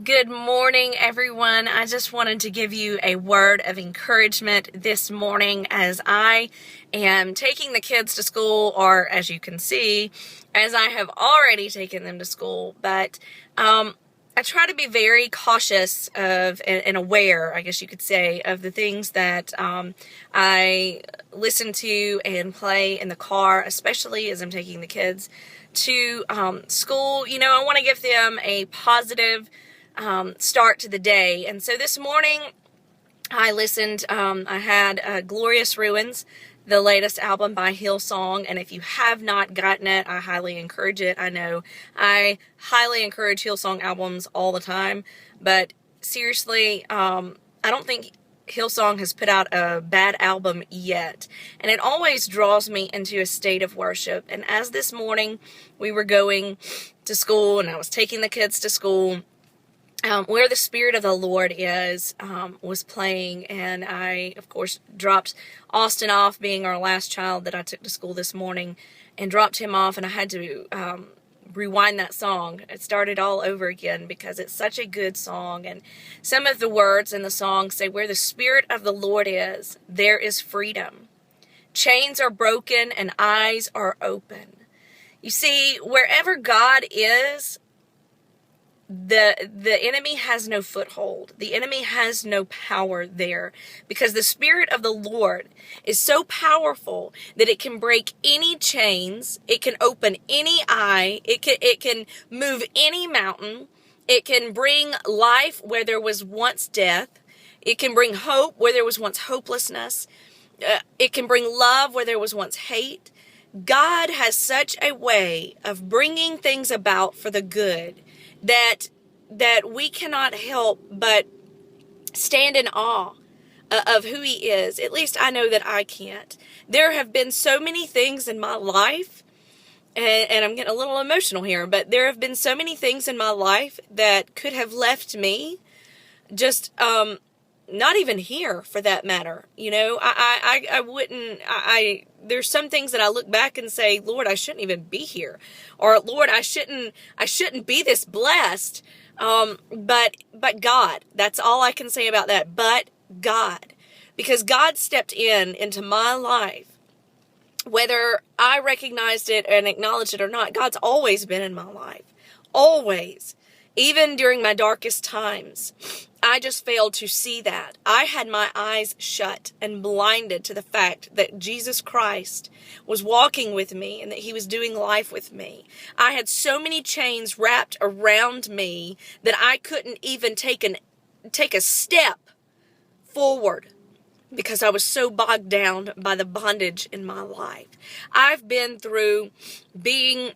Good morning, everyone. I just wanted to give you a word of encouragement this morning as I am taking the kids to school, or as you can see, as I have already taken them to school. But I try to be very cautious of and aware, I guess you could say, of the things that I listen to and play in the car, especially as I'm taking the kids to school. I want to give them a positive start to the day. And so this morning I listened, I had Glorious Ruins, the latest album by Hillsong. And if you have not gotten it, I highly encourage it. I know I highly encourage Hillsong albums all the time, but seriously, I don't think Hillsong has put out a bad album yet, and it always draws me into a state of worship. And as this morning we were going to school and I was taking the kids to school, Where the Spirit of the Lord Is was playing, and I, of course, dropped Austin off, being our last child that I took to school this morning, and dropped him off, and I had to rewind that song. It started all over again because it's such a good song, and some of the words in the song say, "Where the Spirit of the Lord is, there is freedom. Chains are broken and eyes are open." You see, wherever God is, the enemy has no foothold. The enemy has no power there, because the Spirit of the Lord is so powerful that it can break any chains, it can open any eye, it can move any mountain, it can bring life where there was once death, it can bring hope where there was once hopelessness, it can bring love where there was once hate. God has such a way of bringing things about for the good that we cannot help but stand in awe of who he is. At least I know that I can't. There have been so many things in my life, and I'm getting a little emotional here, but there have been so many things in my life that could have left me just not even here, for that matter. I wouldn't, there's some things that I look back and say, Lord, I shouldn't even be here. Or Lord, I shouldn't be this blessed. But God, that's all I can say about that. But God, because God stepped into my life, whether I recognized it and acknowledged it or not. God's always been in my life, always. Even during my darkest times, I just failed to see that. I had my eyes shut and blinded to the fact that Jesus Christ was walking with me and that he was doing life with me. I had so many chains wrapped around me that I couldn't even take a step forward because I was so bogged down by the bondage in my life. I've been through being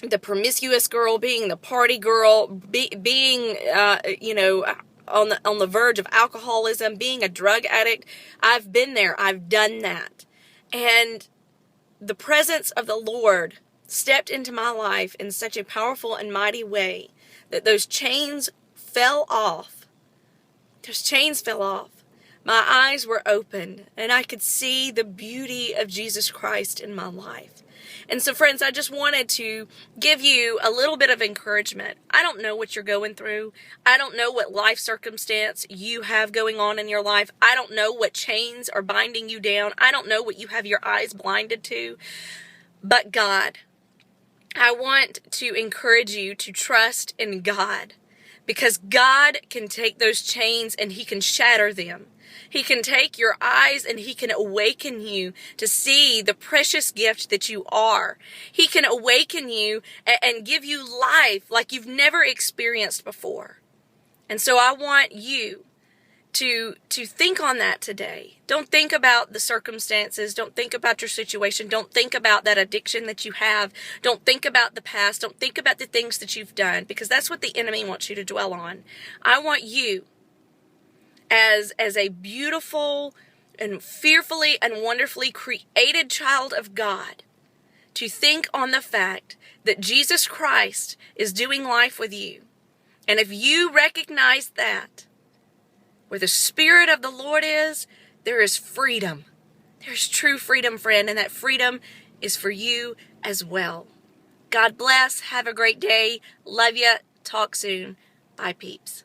the promiscuous girl, being the party girl, being on the verge of alcoholism, being a drug addict. I've been there. I've done that. And the presence of the Lord stepped into my life in such a powerful and mighty way that those chains fell off. My eyes were opened, and I could see the beauty of Jesus Christ in my life. And so, friends, I just wanted to give you a little bit of encouragement. I don't know what you're going through. I don't know what life circumstance you have going on in your life. I don't know what chains are binding you down. I don't know what you have your eyes blinded to. But God, I want to encourage you to trust in God, because God can take those chains and he can shatter them. He can take your eyes and he can awaken you to see the precious gift that you are. He can awaken you and give you life like you've never experienced before. And so I want you to think on that today. Don't think about the circumstances. Don't think about your situation. Don't think about that addiction that you have. Don't think about the past. Don't think about the things that you've done, because that's what the enemy wants you to dwell on. I want you, as a beautiful and fearfully and wonderfully created child of God, to think on the fact that Jesus Christ is doing life with you. And if you recognize that, where the Spirit of the Lord is, there is freedom. There's true freedom, friend, and that freedom is for you as well. God bless. Have a great day. Love you. Talk soon. Bye, peeps.